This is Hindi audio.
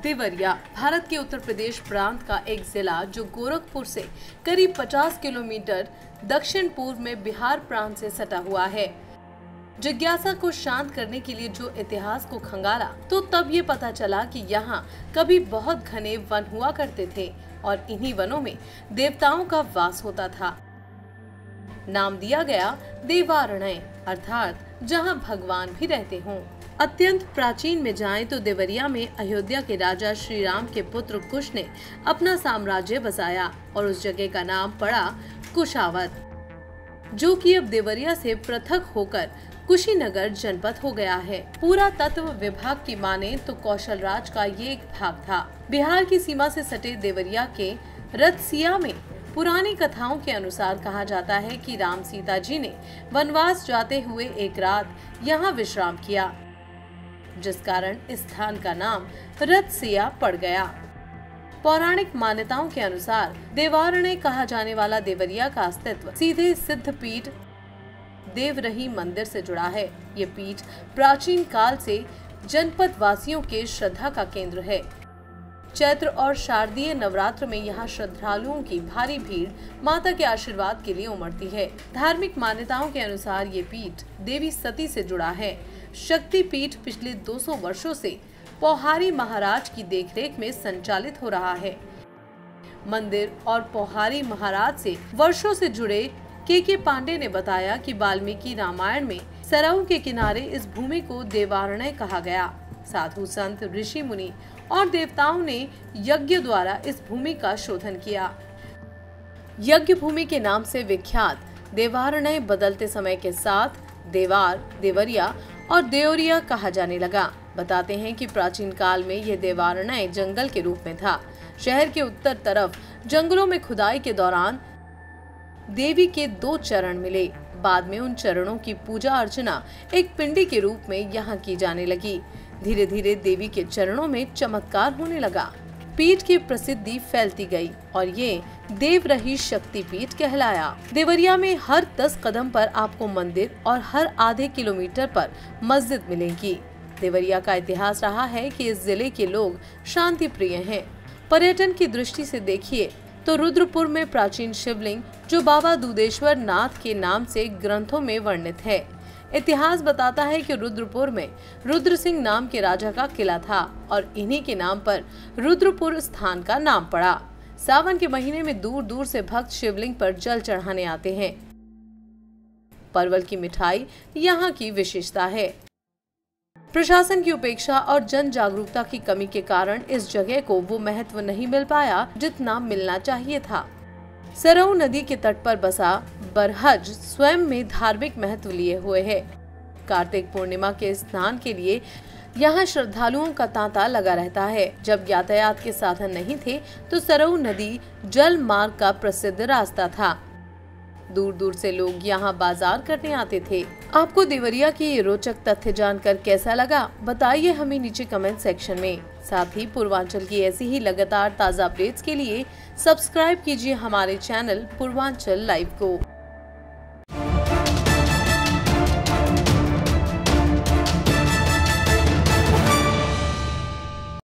देवरिया भारत के उत्तर प्रदेश प्रांत का एक जिला जो गोरखपुर से करीब 50 किलोमीटर दक्षिण पूर्व में बिहार प्रांत से सटा हुआ है। जिज्ञासा को शांत करने के लिए जो इतिहास को खंगाला तो तब ये पता चला कि यहाँ कभी बहुत घने वन हुआ करते थे और इन्हीं वनों में देवताओं का वास होता था। नाम दिया गया देवारण्य, अर्थात जहाँ भगवान भी रहते हों। अत्यंत प्राचीन में जाएं तो देवरिया में अयोध्या के राजा श्री राम के पुत्र कुश ने अपना साम्राज्य बसाया और उस जगह का नाम पड़ा कुशावत, जो कि अब देवरिया से पृथक होकर कुशीनगर जनपद हो गया है। पूरा तत्व विभाग की माने तो कौशल राज का ये एक भाग था। बिहार की सीमा से सटे देवरिया के रतसिया में पुरानी कथाओं के अनुसार कहा जाता है कि राम सीता जी ने वनवास जाते हुए एक रात यहाँ विश्राम किया, जिस कारण इस स्थान का नाम रतसिया पड़ गया। पौराणिक मान्यताओं के अनुसार देवारण्य कहा जाने वाला देवरिया का अस्तित्व सीधे सिद्धपीठ देवरही मंदिर से जुड़ा है। ये पीठ प्राचीन काल से जनपद वासियों के श्रद्धा का केंद्र है। चैत्र और शारदीय नवरात्र में यहाँ श्रद्धालुओं की भारी भीड़ माता के आशीर्वाद के लिए उमड़ती है। धार्मिक मान्यताओं के अनुसार ये पीठ देवी सती से जुड़ा है। शक्ति पीठ पिछले 200 वर्षों से पौहारी महाराज की देखरेख में संचालित हो रहा है। मंदिर और पौहारी महाराज से वर्षों से जुड़े के पांडे ने बताया कि वाल्मीकि रामायण में सरयू के किनारे इस भूमि को देवारण्य कहा गया। साधु संत ऋषि मुनि और देवताओं ने यज्ञ द्वारा इस भूमि का शोधन किया। यज्ञ भूमि के नाम से विख्यात देवारण्य बदलते समय के साथ देवार, देवरिया और देवरिया कहा जाने लगा। बताते हैं कि प्राचीन काल में यह देवारण्य जंगल के रूप में था। शहर के उत्तर तरफ जंगलों में खुदाई के दौरान देवी के 2 चरण मिले। बाद में उन चरणों की पूजा अर्चना एक पिंडी के रूप में यहाँ की जाने लगी। धीरे धीरे देवी के चरणों में चमत्कार होने लगा। पीठ की प्रसिद्धि फैलती गई और ये देवरही शक्ति पीठ कहलाया। देवरिया में हर 10 कदम पर आपको मंदिर और हर आधे किलोमीटर पर मस्जिद मिलेगी। देवरिया का इतिहास रहा है कि इस जिले के लोग शांति प्रिय हैं। पर्यटन की दृष्टि से देखिए तो रुद्रपुर में प्राचीन शिवलिंग जो बाबा दूधेश्वर नाथ के नाम से ग्रंथों में वर्णित है। इतिहास बताता है कि रुद्रपुर में रुद्र सिंह नाम के राजा का किला था और इन्हीं के नाम पर रुद्रपुर स्थान का नाम पड़ा। सावन के महीने में दूर दूर से भक्त शिवलिंग पर जल चढ़ाने आते हैं। परवल की मिठाई यहाँ की विशेषता है। प्रशासन की उपेक्षा और जन जागरूकता की कमी के कारण इस जगह को वो महत्व नहीं मिल पाया जितना मिलना चाहिए था। सरयू नदी के तट पर बसा बरहज स्वयं में धार्मिक महत्व लिए हुए है। कार्तिक पूर्णिमा के स्नान के लिए यहाँ श्रद्धालुओं का तांता लगा रहता है। जब यातायात के साधन नहीं थे तो सरयू नदी जल मार्ग का प्रसिद्ध रास्ता था। दूर दूर से लोग यहाँ बाजार करने आते थे। आपको देवरिया की ये रोचक तथ्य जानकर कैसा लगा, बताइए हमें नीचे कमेंट सेक्शन में। साथ ही पूर्वांचल की ऐसी ही लगातार ताज़ा अपडेट्स के लिए सब्सक्राइब कीजिए हमारे चैनल पूर्वांचल लाइव को।